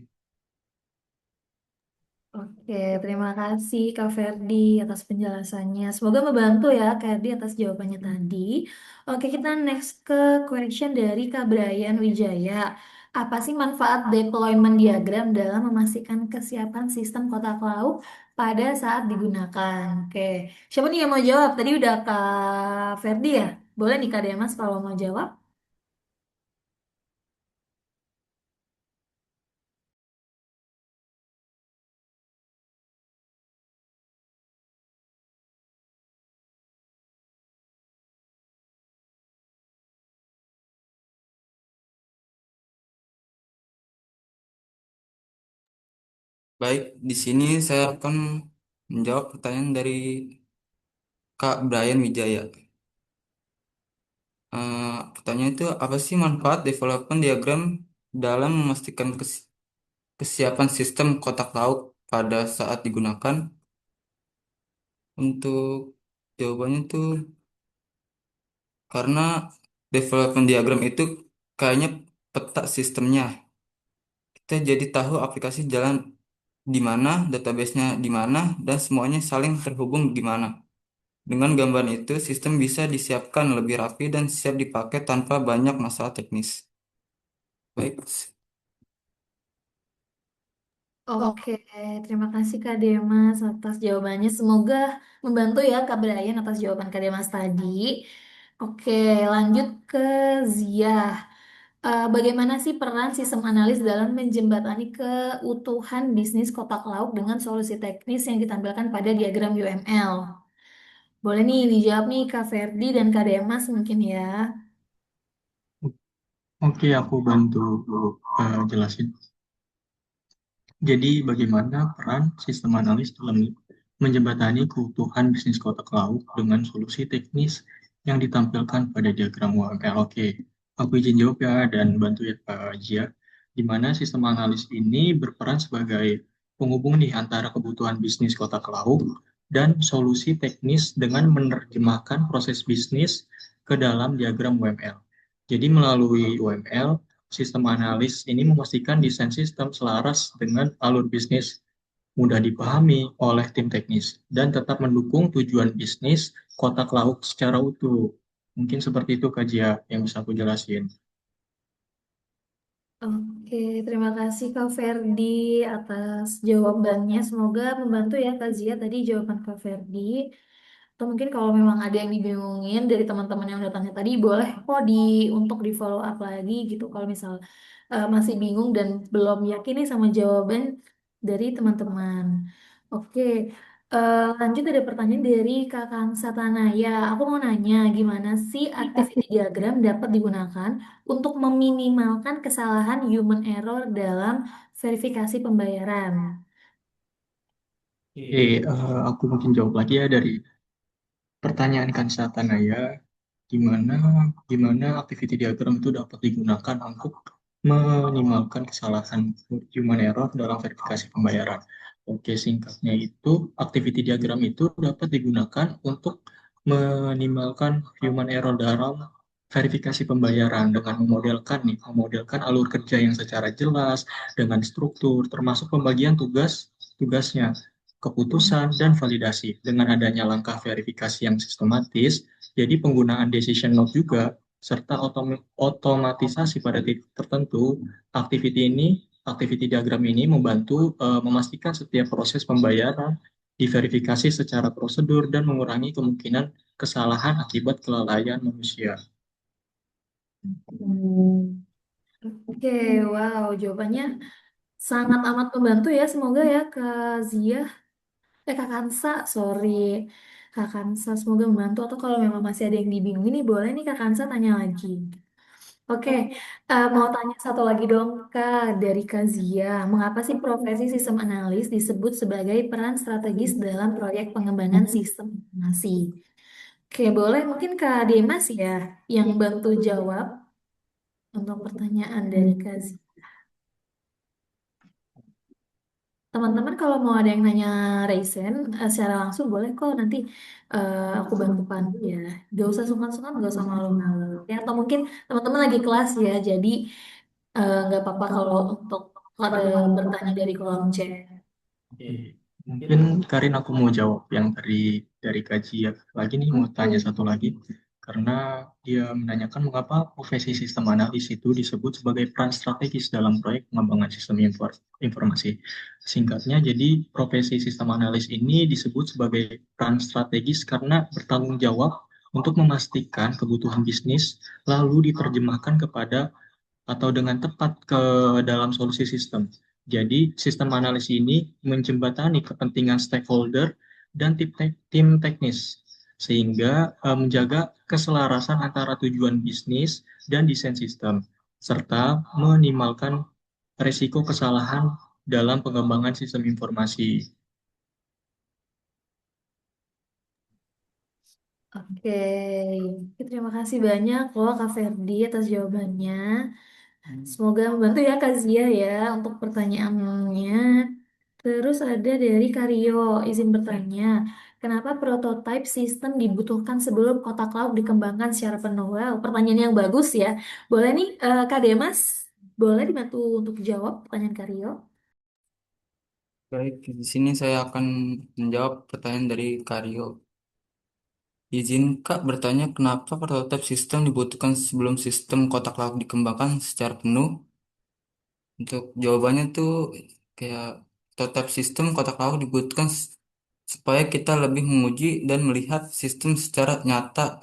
Oke, terima kasih Kak Ferdi atas penjelasannya. Semoga membantu ya Kak Ferdi atas jawabannya tadi. Oke, kita next ke question dari Kak Brian Wijaya. Apa sih manfaat deployment diagram dalam memastikan kesiapan sistem kotak lauk pada saat digunakan? Oke, siapa nih yang mau jawab? Tadi udah Kak Ferdi ya? Boleh nih Kak Demas kalau mau jawab? Baik, di sini saya akan menjawab pertanyaan dari Kak Brian Wijaya. Pertanyaan itu apa sih manfaat development diagram dalam memastikan kesiapan sistem kotak lauk pada saat digunakan? Untuk jawabannya tuh karena development diagram itu kayaknya peta sistemnya. Kita jadi tahu aplikasi jalan di mana, database-nya di mana, dan semuanya saling terhubung di mana. Dengan gambaran itu, sistem bisa disiapkan lebih rapi dan siap dipakai tanpa banyak masalah teknis. Baik, Oke, terima kasih Kak Demas atas jawabannya. Semoga membantu ya Kak Brian atas jawaban Kak Demas tadi. Oke, lanjut ke Zia. Bagaimana sih peran sistem analis dalam menjembatani keutuhan bisnis kotak lauk dengan solusi teknis yang ditampilkan pada diagram UML? Boleh nih dijawab nih Kak Ferdi dan Kak Demas mungkin ya. Oke, aku bantu jelasin. Jadi, bagaimana peran sistem analis dalam menjembatani keutuhan bisnis kotak lauk dengan solusi teknis yang ditampilkan pada diagram UML? Oke, aku izin jawab ya dan bantu ya Pak Jia. Di mana sistem analis ini berperan sebagai penghubung nih antara kebutuhan bisnis kotak lauk dan solusi teknis dengan menerjemahkan proses bisnis ke dalam diagram UML. Jadi melalui UML, sistem analis ini memastikan desain sistem selaras dengan alur bisnis, mudah dipahami oleh tim teknis, dan tetap mendukung tujuan bisnis kotak lauk secara utuh. Mungkin seperti itu Kak Jia yang bisa aku jelasin. Oke, terima kasih Kak Ferdi atas jawabannya. Semoga membantu ya Kak Zia tadi jawaban Kak Ferdi. Atau mungkin kalau memang ada yang dibingungin dari teman-teman yang udah tanya tadi, boleh kok untuk di follow up lagi gitu. Kalau misal masih bingung dan belum yakin nih sama jawaban dari teman-teman. Oke, lanjut ada pertanyaan dari Kakak Satanaya. Aku mau nanya, gimana sih activity diagram dapat digunakan untuk meminimalkan kesalahan human error dalam verifikasi pembayaran? Oke, aku mungkin jawab lagi ya dari pertanyaan Kansa Tanaya, gimana gimana activity diagram itu dapat digunakan untuk minimalkan kesalahan human error dalam verifikasi pembayaran. Oke, singkatnya itu activity diagram itu dapat digunakan untuk minimalkan human error dalam verifikasi pembayaran dengan memodelkan alur kerja yang secara jelas dengan struktur termasuk pembagian tugasnya, keputusan dan validasi. Dengan adanya langkah verifikasi yang sistematis, jadi penggunaan decision note juga serta otomatisasi pada titik tertentu, activity diagram ini membantu memastikan setiap proses pembayaran diverifikasi secara prosedur dan mengurangi kemungkinan kesalahan akibat kelalaian manusia. Oke, wow, jawabannya sangat amat membantu ya. Semoga ya Kak Zia, Kak Kansa, sorry. Kak Kansa, semoga membantu. Atau kalau memang masih ada yang dibingungin nih, boleh nih Kak Kansa tanya lagi. Oke, mau tanya satu lagi dong Kak, dari Kak Zia. Mengapa sih profesi sistem analis disebut sebagai peran strategis dalam proyek pengembangan sistem informasi? Oke, boleh mungkin Kak Demas ya yang bantu jawab untuk pertanyaan dari Kak Zia. Teman-teman kalau mau ada yang nanya Raisin secara langsung boleh kok nanti aku bantu pandu ya. Gak usah sungkan-sungkan, gak usah malu-malu. Ya, atau mungkin teman-teman lagi kelas ya, jadi nggak apa-apa kalau untuk ada bertanya dari kolom chat. Oke, mungkin Karin aku mau jawab yang dari kaji ya. Lagi nih mau tanya satu lagi karena dia menanyakan mengapa profesi sistem analis itu disebut sebagai peran strategis dalam proyek pengembangan sistem informasi. Singkatnya, jadi profesi sistem analis ini disebut sebagai peran strategis karena bertanggung jawab untuk memastikan kebutuhan bisnis lalu diterjemahkan kepada atau dengan tepat ke dalam solusi sistem. Jadi, sistem analisis ini menjembatani kepentingan stakeholder dan tim teknis, sehingga menjaga keselarasan antara tujuan bisnis dan desain sistem, serta minimalkan risiko kesalahan dalam pengembangan sistem informasi. Oke, terima kasih banyak loh Kak Ferdi atas jawabannya. Semoga membantu ya Kak Zia ya untuk pertanyaannya. Terus ada dari Karyo, izin bertanya, kenapa prototipe sistem dibutuhkan sebelum kotak lauk dikembangkan secara penuh? Wow, pertanyaan yang bagus ya. Boleh nih Kak Demas, boleh dibantu untuk jawab pertanyaan Karyo? Baik, di sini saya akan menjawab pertanyaan dari Karyo. Izin Kak bertanya kenapa prototipe sistem dibutuhkan sebelum sistem kotak lauk dikembangkan secara penuh? Untuk jawabannya tuh kayak prototipe sistem kotak lauk dibutuhkan supaya kita lebih menguji dan melihat sistem secara nyata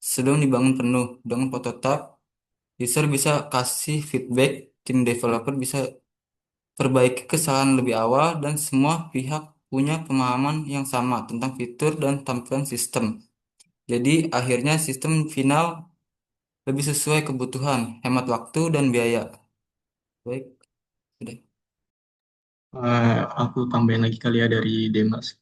sebelum dibangun penuh. Dengan prototipe, user bisa kasih feedback, tim developer bisa perbaiki kesalahan lebih awal, dan semua pihak punya pemahaman yang sama tentang fitur dan tampilan sistem. Jadi akhirnya sistem final lebih sesuai kebutuhan, hemat waktu dan biaya. Baik, sudah. Aku tambahin lagi kali ya dari Demas.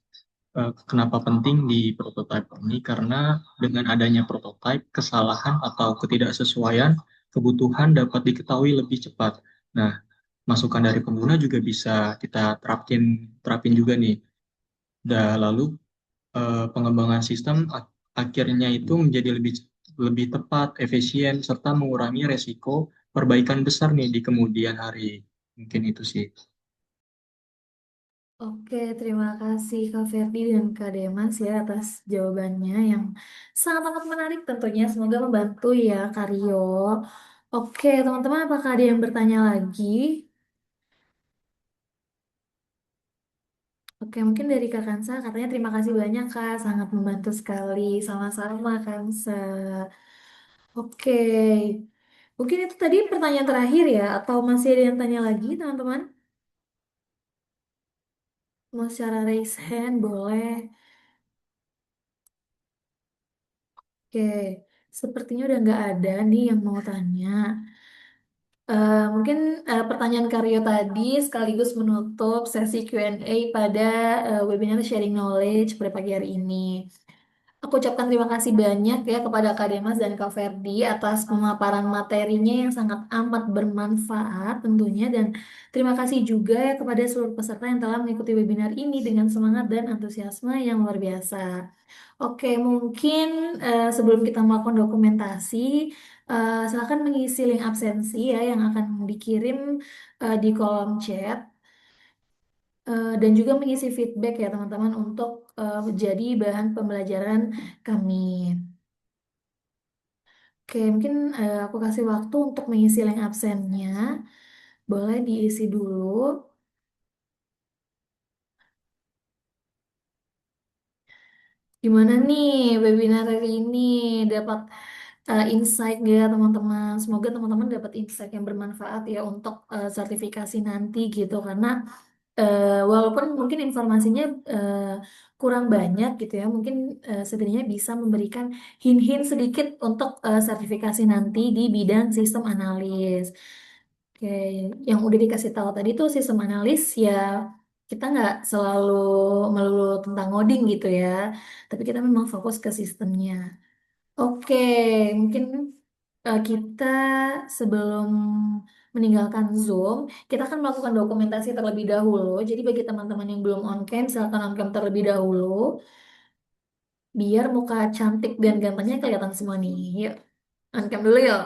Kenapa penting di prototype ini? Karena dengan adanya prototype, kesalahan atau ketidaksesuaian kebutuhan dapat diketahui lebih cepat. Nah, masukan dari pengguna juga bisa kita terapin juga nih. Lalu pengembangan sistem akhirnya itu menjadi lebih lebih tepat, efisien, serta mengurangi resiko perbaikan besar nih di kemudian hari. Mungkin itu sih. Oke, terima kasih Kak Ferdi dan Kak Demas ya atas jawabannya yang sangat-sangat menarik tentunya. Semoga membantu ya Karyo. Oke, teman-teman, apakah ada yang bertanya lagi? Oke, mungkin dari Kak Kansa katanya terima kasih banyak Kak, sangat membantu sekali. Sama-sama Kansa. Oke, mungkin itu tadi pertanyaan terakhir ya, atau masih ada yang tanya lagi teman-teman? Mau secara raise hand boleh. Oke, sepertinya udah nggak ada nih yang mau tanya. Mungkin pertanyaan Karyo tadi sekaligus menutup sesi Q&A pada webinar Sharing Knowledge pada pagi hari ini. Aku ucapkan terima kasih banyak ya kepada Kak Demas dan Kak Ferdi atas pemaparan materinya yang sangat amat bermanfaat tentunya, dan terima kasih juga ya kepada seluruh peserta yang telah mengikuti webinar ini dengan semangat dan antusiasme yang luar biasa. Oke, mungkin sebelum kita melakukan dokumentasi, silakan mengisi link absensi ya yang akan dikirim di kolom chat. Dan juga mengisi feedback ya teman-teman untuk jadi bahan pembelajaran kami. Oke, mungkin aku kasih waktu untuk mengisi link absennya. Boleh diisi dulu. Gimana nih webinar hari ini? Dapat insight gak teman-teman? Semoga teman-teman dapat insight yang bermanfaat ya untuk sertifikasi nanti gitu. Karena walaupun mungkin informasinya eh, kurang banyak gitu ya, mungkin setidaknya bisa memberikan hint-hint sedikit untuk sertifikasi nanti di bidang sistem analis. Oke, yang udah dikasih tahu tadi tuh sistem analis ya, kita nggak selalu melulu tentang ngoding gitu ya, tapi kita memang fokus ke sistemnya. Oke, mungkin kita sebelum meninggalkan Zoom, kita akan melakukan dokumentasi terlebih dahulu. Jadi bagi teman-teman yang belum on cam, silakan on cam terlebih dahulu, biar muka cantik dan gantengnya kelihatan semua nih. Yuk, on cam dulu yuk.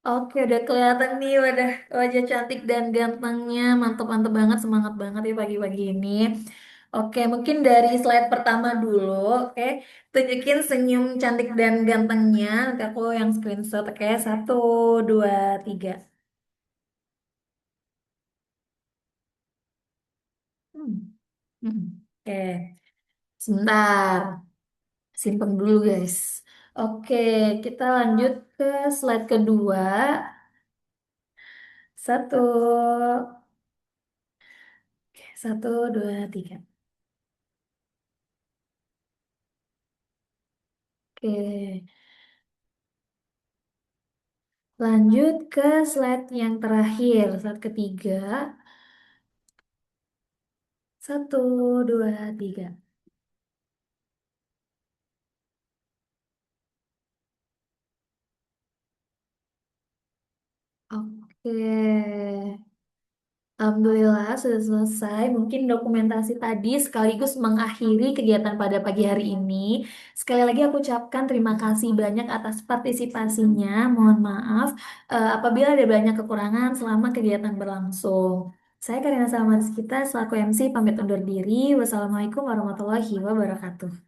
Oke, udah kelihatan nih wajah cantik dan gantengnya. Mantap-mantap banget, semangat banget ya pagi-pagi ini. Oke, mungkin dari slide pertama dulu. Oke, tunjukin senyum cantik dan gantengnya. Nanti aku yang screenshot. Oke, satu, dua, tiga. Hmm. Oke, sebentar. Simpen dulu guys. Oke, kita lanjut ke slide kedua. Satu, satu, dua, tiga. Oke, lanjut ke slide yang terakhir, slide ketiga. Satu, dua, tiga. Oke, Alhamdulillah sudah selesai. Mungkin dokumentasi tadi sekaligus mengakhiri kegiatan pada pagi hari ini. Sekali lagi aku ucapkan terima kasih banyak atas partisipasinya. Mohon maaf apabila ada banyak kekurangan selama kegiatan berlangsung. Saya Karina Salmanskita selaku MC pamit undur diri. Wassalamualaikum warahmatullahi wabarakatuh.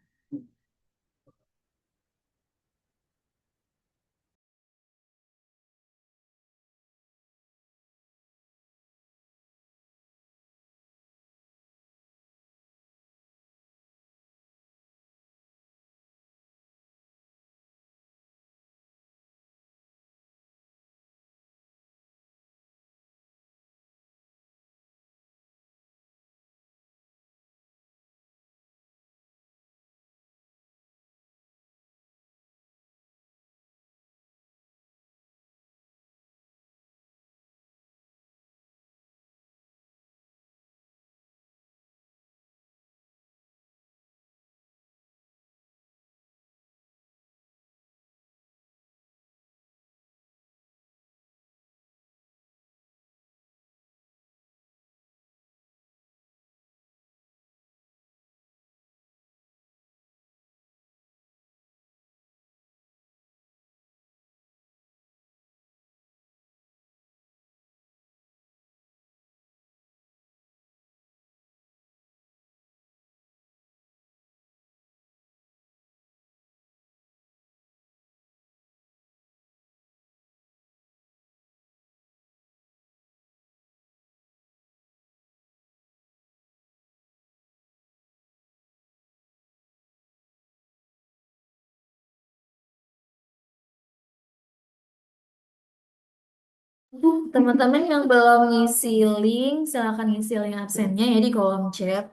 Teman-teman yang belum ngisi link, silakan ngisi link absennya ya di kolom chat.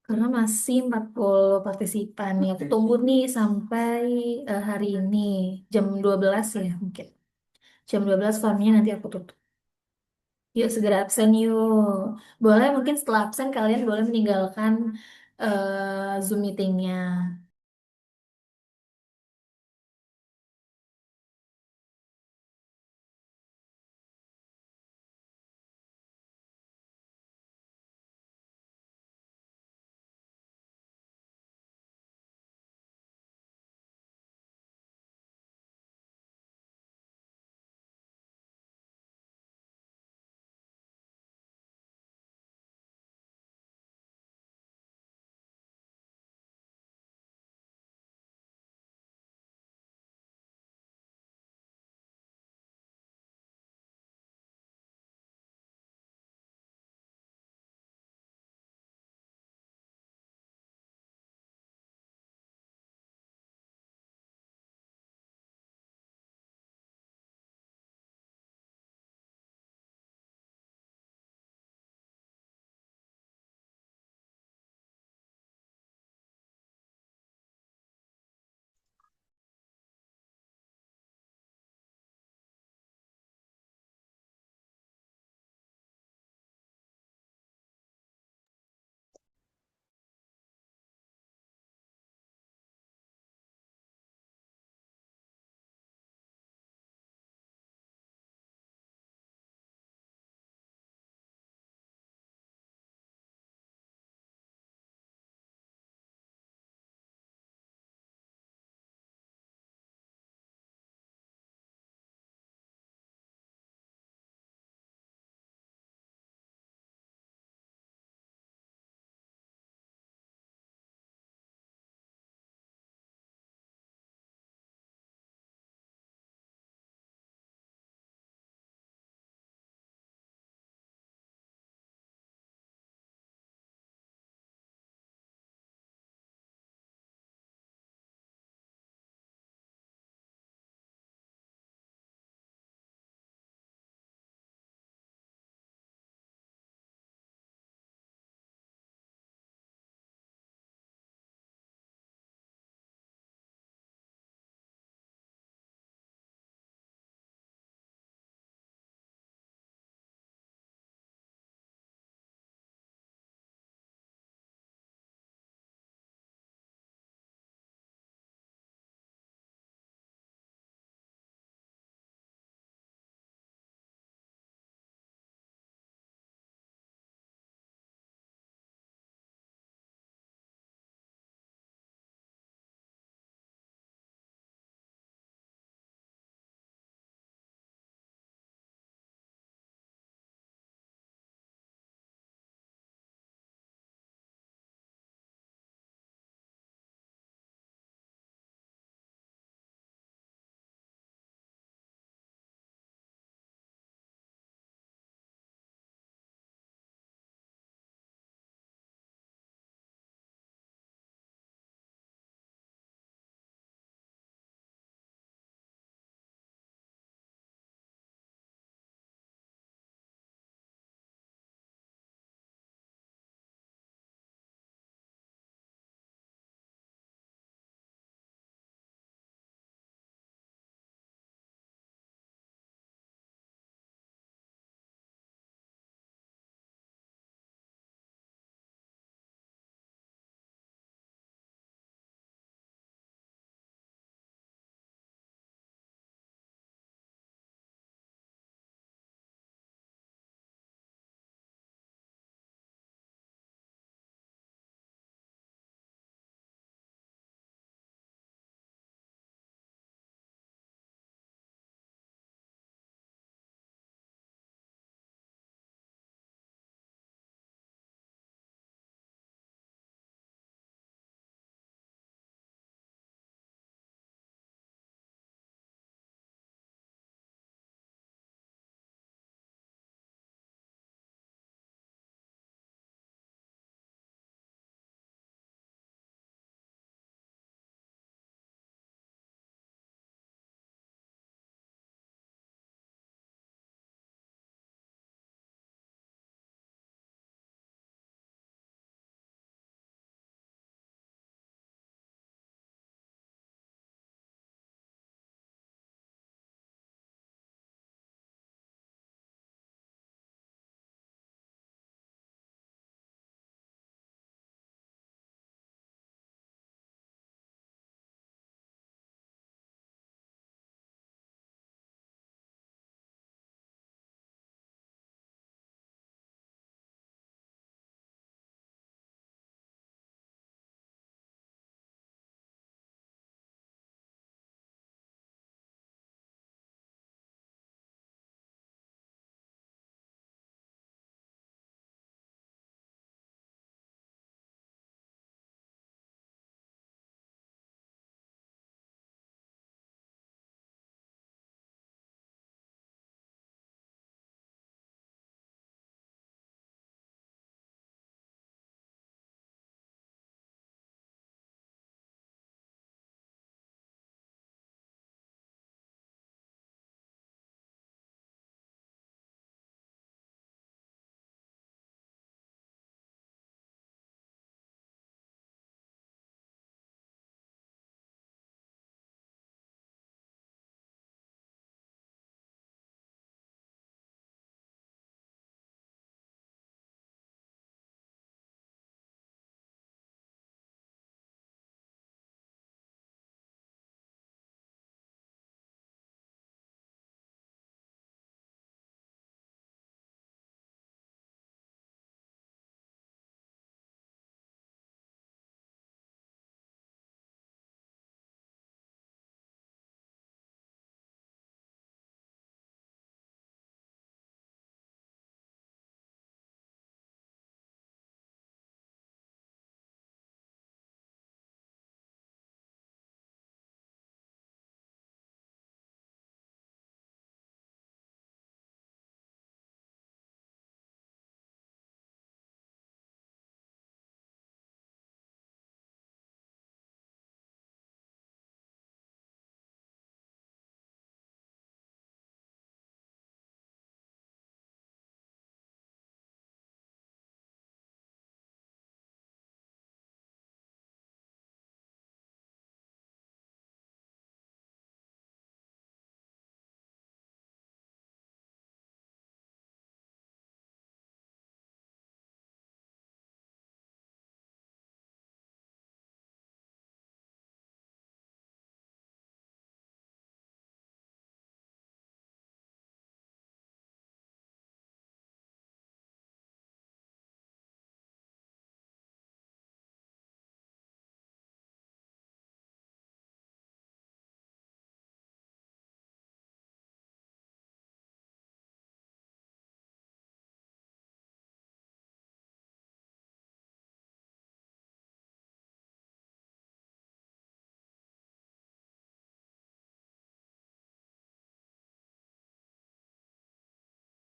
Karena masih 40 partisipan ya. Aku tunggu nih sampai hari ini jam 12 ya mungkin. Jam 12 formnya nanti aku tutup. Yuk segera absen yuk. Boleh mungkin setelah absen kalian boleh meninggalkan Zoom meetingnya.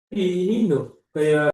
Ini loh kayak